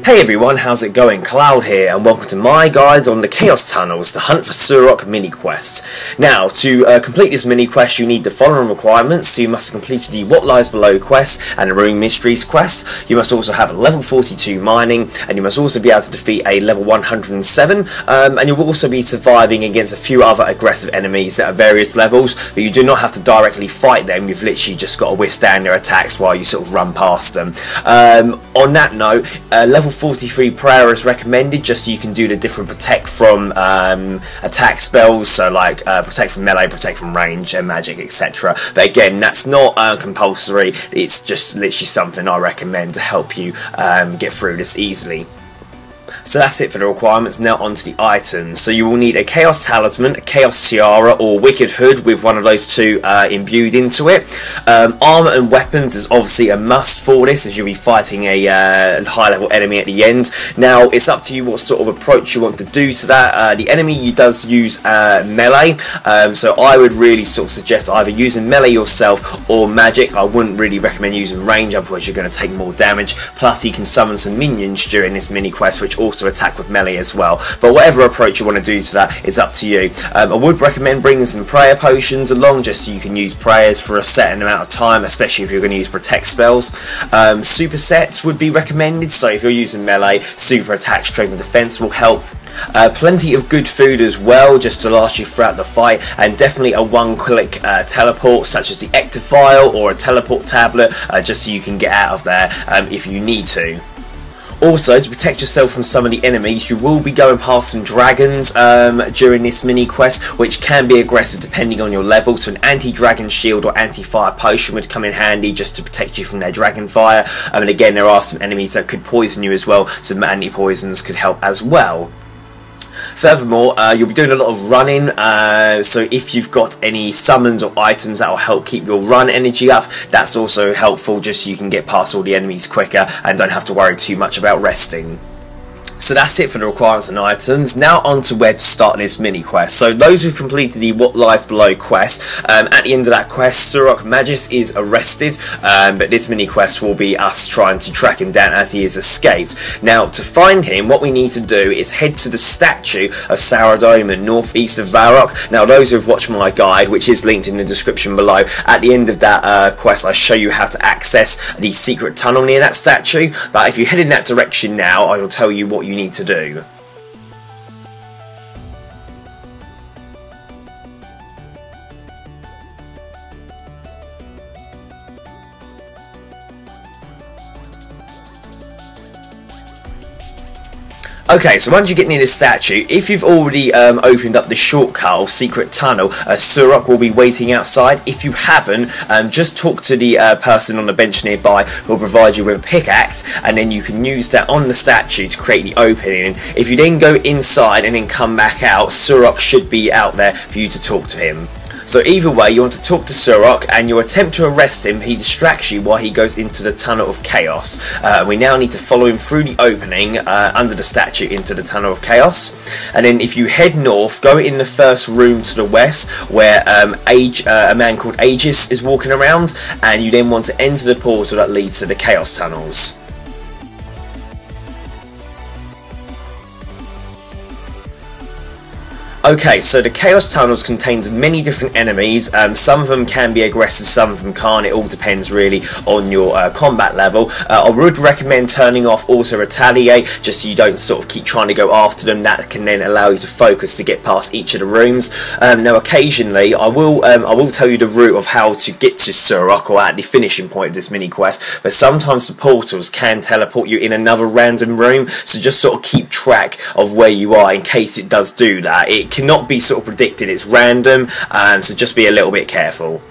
Hey everyone, how's it going? Cloud here, and welcome to my guide on the Chaos Tunnels to hunt for Surok mini quests. Now, to complete this mini quest, you need the following requirements. So you must have completed the What Lies Below quest and the Rune Mysteries quest. You must also have a level 42 mining, and you must also be able to defeat a level 107. And you will also be surviving against a few other aggressive enemies at various levels, but you do not have to directly fight them. You've literally just got to withstand their attacks while you sort of run past them. On that note, level 43 prayer is recommended, just so you can do the different protect from attack spells, so like protect from melee, protect from range and magic, etc. But again, that's not compulsory. It's just literally something I recommend to help you get through this easily. So that's it for the requirements. Now onto the items. So you will need a Chaos Talisman, a Chaos Tiara, or Wicked Hood with one of those two imbued into it. Armour and weapons is obviously a must for this, as you'll be fighting a high level enemy at the end. Now it's up to you what sort of approach you want to do to that. The enemy does use melee, so I would really sort of suggest either using melee yourself or magic. I wouldn't really recommend using range, otherwise you're going to take more damage. Plus you can summon some minions during this mini quest, which also attack with melee as well. But whatever approach you want to do to that is up to you. I would recommend bringing some prayer potions along, just so you can use prayers for a certain amount of time, especially if you're going to use protect spells. Super sets would be recommended, so if you're using melee, super attack, strength and defense will help. Plenty of good food as well, just to last you throughout the fight, and definitely a one-click teleport, such as the ectophial or a teleport tablet, just so you can get out of there if you need to. Also, to protect yourself from some of the enemies, you will be going past some dragons during this mini quest, which can be aggressive depending on your level. So an anti-dragon shield or anti-fire potion would come in handy just to protect you from their dragon fire. And again, there are some enemies that could poison you as well, so anti-poisons could help as well. Furthermore, you'll be doing a lot of running, so if you've got any summons or items that will help keep your run energy up, that's also helpful, just so you can get past all the enemies quicker and don't have to worry too much about resting. So that's it for the requirements and items. Now on to where to start this mini quest. So those who've completed the What Lies Below quest, at the end of that quest, Surok Magus is arrested, but this mini quest will be us trying to track him down as he has escaped. Now to find him, what we need to do is head to the statue of Saradomin, northeast of Varrock. Now those who've watched my guide, which is linked in the description below, at the end of that quest I show you how to access the secret tunnel near that statue. But if you head in that direction now, I will tell you what you need to do. Okay, so once you get near this statue, if you've already opened up the shortcut or secret tunnel, Surok will be waiting outside. If you haven't, just talk to the person on the bench nearby, who will provide you with a pickaxe, and then you can use that on the statue to create the opening. If you then go inside and then come back out, Surok should be out there for you to talk to him. So either way, you want to talk to Surok, and you attempt to arrest him. He distracts you while he goes into the Tunnel of Chaos. We now need to follow him through the opening under the statue into the Tunnel of Chaos. And then if you head north, go in the first room to the west, where a man called Aegis is walking around, and you then want to enter the portal that leads to the Chaos Tunnels. Okay, so the Chaos Tunnels contains many different enemies. Some of them can be aggressive, some of them can't. It all depends really on your combat level. I would recommend turning off Auto Retaliate, just so you don't sort of keep trying to go after them. That can then allow you to focus to get past each of the rooms. Now occasionally I will tell you the route of how to get to Surok, or at the finishing point of this mini quest, but sometimes the portals can teleport you in another random room, so just sort of keep track of where you are in case it does do that. It cannot be sort of predicted, it's random, so just be a little bit careful.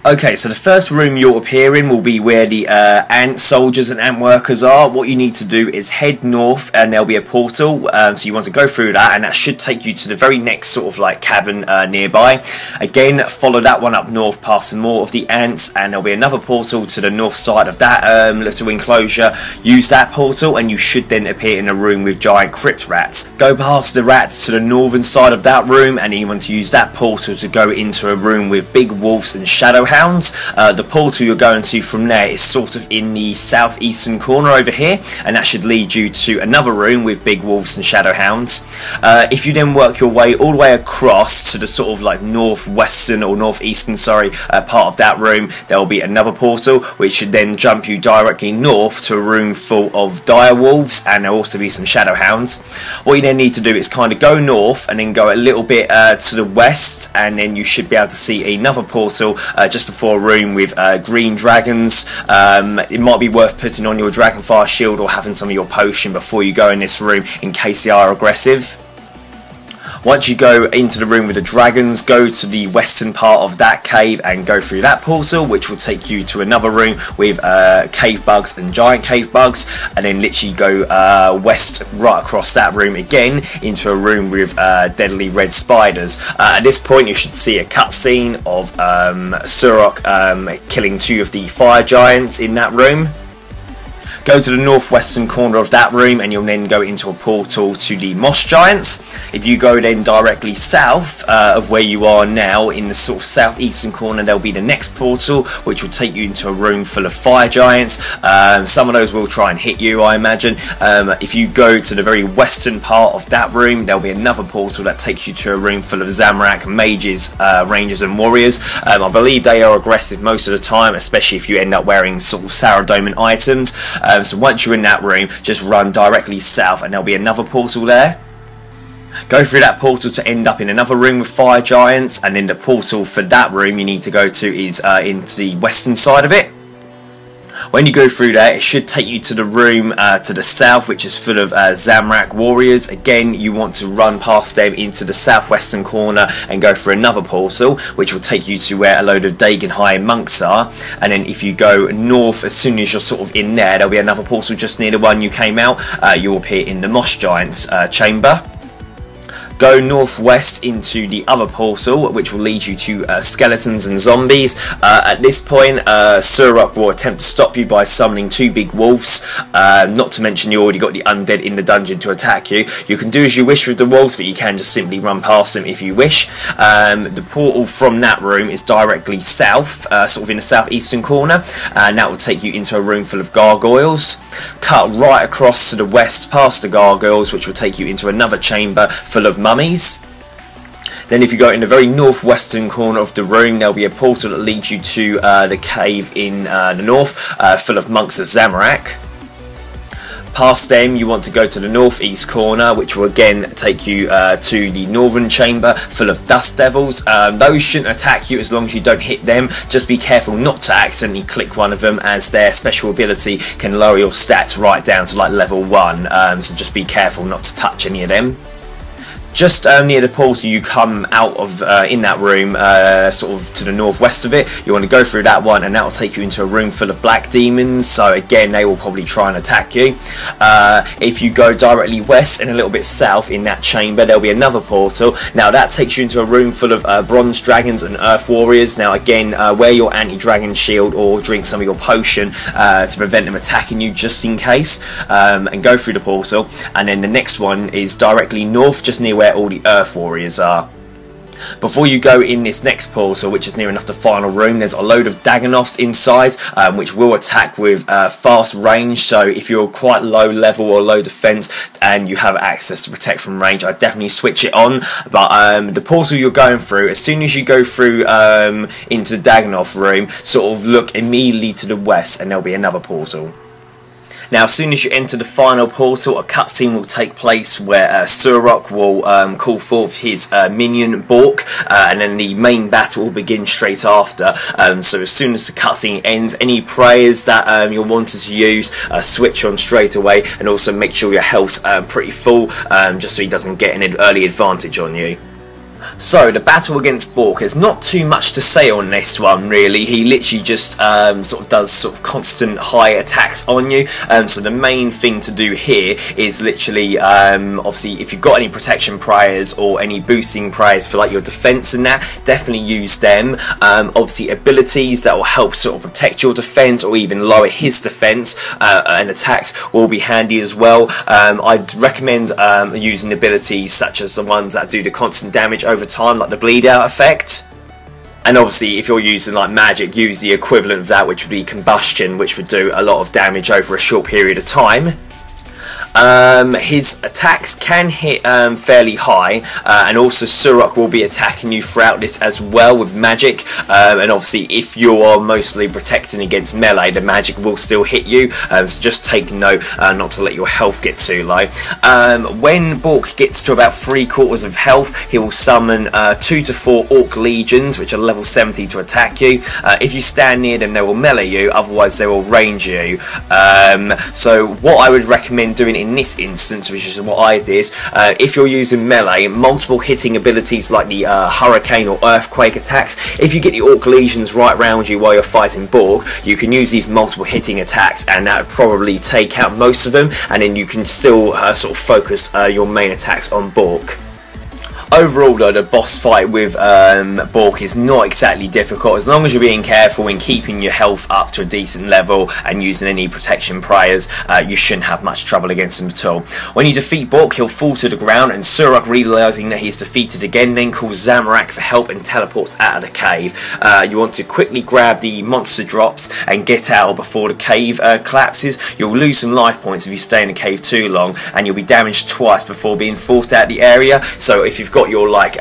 Okay, so the first room you'll appear in will be where the ant soldiers and ant workers are. What you need to do is head north, and there'll be a portal, so you want to go through that, and that should take you to the very next sort of like cavern nearby. Again, follow that one up north past some more of the ants, and there'll be another portal to the north side of that little enclosure. Use that portal and you should then appear in a room with giant crypt rats. Go past the rats to the northern side of that room, and then you want to use that portal to go into a room with big wolves and shadow Shadowhounds. The portal you're going to from there is sort of in the southeastern corner over here, and that should lead you to another room with big wolves and Shadowhounds. If you then work your way all the way across to the sort of like northwestern or northeastern, sorry, part of that room, there will be another portal which should then jump you directly north to a room full of dire wolves, and there'll also be some Shadowhounds. What you then need to do is kind of go north and then go a little bit to the west, and then you should be able to see another portal just before a room with green dragons. It might be worth putting on your Dragonfire shield or having some of your potion before you go in this room in case they are aggressive. Once you go into the room with the dragons, go to the western part of that cave and go through that portal, which will take you to another room with cave bugs and giant cave bugs, and then literally go west right across that room again into a room with deadly red spiders. At this point you should see a cutscene of Surok killing 2 of the fire giants in that room. Go to the northwestern corner of that room and you'll then go into a portal to the moss giants. If you go then directly south of where you are now, in the sort of southeastern corner, there'll be the next portal which will take you into a room full of fire giants. Some of those will try and hit you, I imagine. If you go to the very western part of that room, there'll be another portal that takes you to a room full of Zamorak, mages, rangers and warriors. I believe they are aggressive most of the time, especially if you end up wearing sort of Saradomin items. So once you're in that room, just run directly south and there'll be another portal there. Go through that portal to end up in another room with fire giants, and then the portal for that room you need to go to is into the western side of it. When you go through there, it should take you to the room to the south, which is full of Zamorak warriors. Again, you want to run past them into the southwestern corner and go for another portal, which will take you to where a load of Dagon High monks are. And then if you go north, as soon as you're sort of in there, there'll be another portal just near the one you came out. You'll appear in the Moss Giants chamber. Go northwest into the other portal, which will lead you to skeletons and zombies. At this point, Surok will attempt to stop you by summoning 2 big wolves. Not to mention you already got the undead in the dungeon to attack you. You can do as you wish with the wolves, but you can just simply run past them if you wish. The portal from that room is directly south, sort of in the southeastern corner, and that will take you into a room full of gargoyles. Cut right across to the west past the gargoyles, which will take you into another chamber full of mummies. Then if you go in the very northwestern corner of the room, there'll be a portal that leads you to the cave in the north, full of monks of Zamorak. Past them, you want to go to the northeast corner, which will again take you to the northern chamber full of dust devils. Those shouldn't attack you as long as you don't hit them. Just be careful not to accidentally click one of them, as their special ability can lower your stats right down to like level 1. So just be careful not to touch any of them. Just near the portal you come out of in that room, sort of to the northwest of it, you want to go through that one, and that will take you into a room full of black demons. So again, they will probably try and attack you. If you go directly west and a little bit south in that chamber, there'll be another portal. Now that takes you into a room full of bronze dragons and earth warriors. Now again, wear your anti-dragon shield or drink some of your potion to prevent them attacking you, just in case, and go through the portal. And then the next one is directly north, just near where all the earth warriors are. Before you go in this next portal, which is near enough the final room, there's a load of Dagonoths inside, which will attack with fast range. So if you're quite low level or low defense and you have access to protect from range, I'd definitely switch it on. But the portal you're going through, as soon as you go through into the Dagonoth room, sort of look immediately to the west and there'll be another portal. Now, as soon as you enter the final portal, a cutscene will take place where Surok will call forth his minion Bork, and then the main battle will begin straight after. So as soon as the cutscene ends, any prayers that you're wanting to use, switch on straight away, and also make sure your health's pretty full, just so he doesn't get an early advantage on you. So, the battle against Bork, there's not too much to say on this one, really. He literally just sort of does sort of constant high attacks on you. So the main thing to do here is literally, obviously, if you've got any protection prayers or any boosting prayers for like your defense and that, definitely use them. Obviously, abilities that will help sort of protect your defense or even lower his defense and attacks will be handy as well. I'd recommend using abilities such as the ones that do the constant damage over time, like the bleed out effect. And obviously, if you're using like magic, use the equivalent of that, which would be combustion, which would do a lot of damage over a short period of time. His attacks can hit fairly high, and also Surok will be attacking you throughout this as well with magic, and obviously if you are mostly protecting against melee, the magic will still hit you, so just take note not to let your health get too low. When Bork gets to about 3/4 of health, he will summon 2 to 4 Orc Legions, which are level 70 to attack you. If you stand near them, they will melee you, otherwise they will range you. So what I would recommend doing in this instance, which is what I did, if you're using melee, multiple hitting abilities like the hurricane or earthquake attacks, if you get the Orc Legions right around you while you're fighting Bork, you can use these multiple hitting attacks, and that would probably take out most of them, and then you can still sort of focus your main attacks on Bork. Overall though, the boss fight with Bork is not exactly difficult. As long as you're being careful and keeping your health up to a decent level and using any protection prayers, you shouldn't have much trouble against him at all. When you defeat Bork, he'll fall to the ground, and Surok, realising that he's defeated again, then calls Zamorak for help and teleports out of the cave. You want to quickly grab the monster drops and get out before the cave collapses. You'll lose some life points if you stay in the cave too long, and you'll be damaged twice before being forced out of the area. So if you've got your like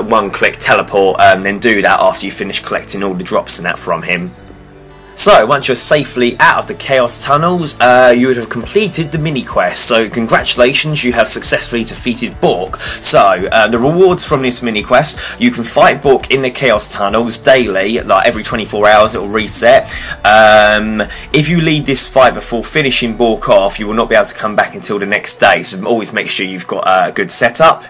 one-click teleport, then do that after you finish collecting all the drops and that from him. So once you're safely out of the Chaos Tunnels, you would have completed the mini quest. So congratulations, you have successfully defeated Bork. So the rewards from this mini quest: you can fight Bork in the Chaos Tunnels daily, like every 24 hours it will reset. If you lead this fight before finishing Bork off, you will not be able to come back until the next day, so always make sure you've got a good setup.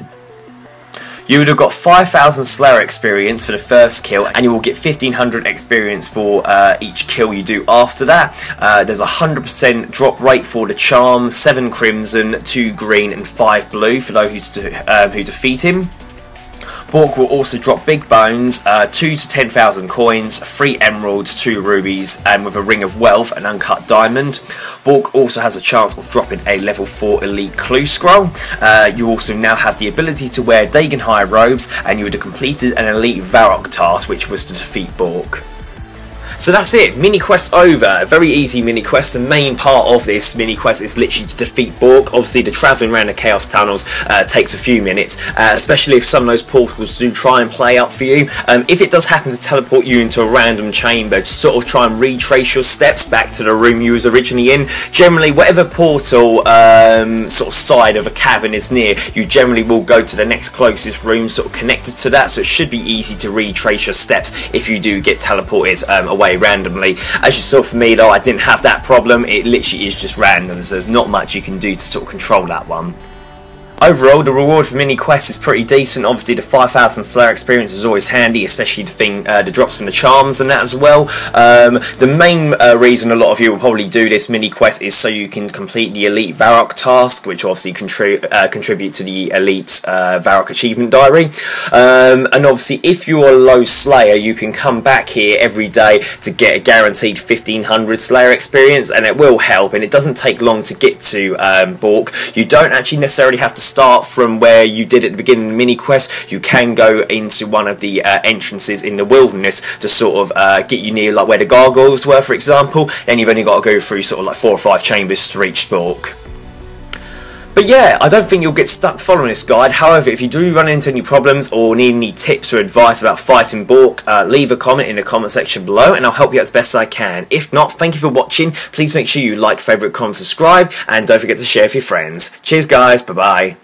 You would have got 5,000 Slayer experience for the first kill, and you will get 1,500 experience for each kill you do after that. There's a 100% drop rate for the charm, 7 crimson, 2 green and 5 blue for those who defeat him. Bork will also drop big bones, 2 to 10,000 coins, 3 emeralds, 2 rubies, and with a ring of wealth, an uncut diamond. Bork also has a chance of dropping a level 4 elite clue scroll. You also now have the ability to wear Dagon High robes, and you would have completed an elite Varrock task, which was to defeat Bork. So that's it, mini quest over. A very easy mini quest. The main part of this mini quest is literally to defeat Bork. Obviously the travelling around the Chaos Tunnels takes a few minutes, especially if some of those portals do try and play up for you. If it does happen to teleport you into a random chamber, just sort of try and retrace your steps back to the room you was originally in. Generally, whatever portal sort of side of a cavern is near, you generally will go to the next closest room sort of connected to that, so it should be easy to retrace your steps if you do get teleported away randomly. As you saw for me though, I didn't have that problem. It literally is just random, so there's not much you can do to sort of control that one. Overall, the reward for mini quests is pretty decent. Obviously, the 5,000 Slayer experience is always handy, especially the drops from the charms and that as well. The main reason a lot of you will probably do this mini quest is so you can complete the elite Varrock task, which obviously contribute to the elite Varrock achievement diary. And obviously, if you're a low Slayer, you can come back here every day to get a guaranteed 1,500 Slayer experience, and it will help. And it doesn't take long to get to Bork. You don't actually necessarily have to start from where you did at the beginning of the mini quest. You can go into one of the entrances in the wilderness to sort of get you near like where the gargoyles were, for example. Then you've only got to go through sort of like 4 or 5 chambers to reach Bork. But yeah, I don't think you'll get stuck following this guide. However, if you do run into any problems or need any tips or advice about fighting Bork, leave a comment in the comment section below and I'll help you out as best I can. If not, thank you for watching. Please make sure you like, favourite, comment, subscribe, and don't forget to share with your friends. Cheers guys, bye bye.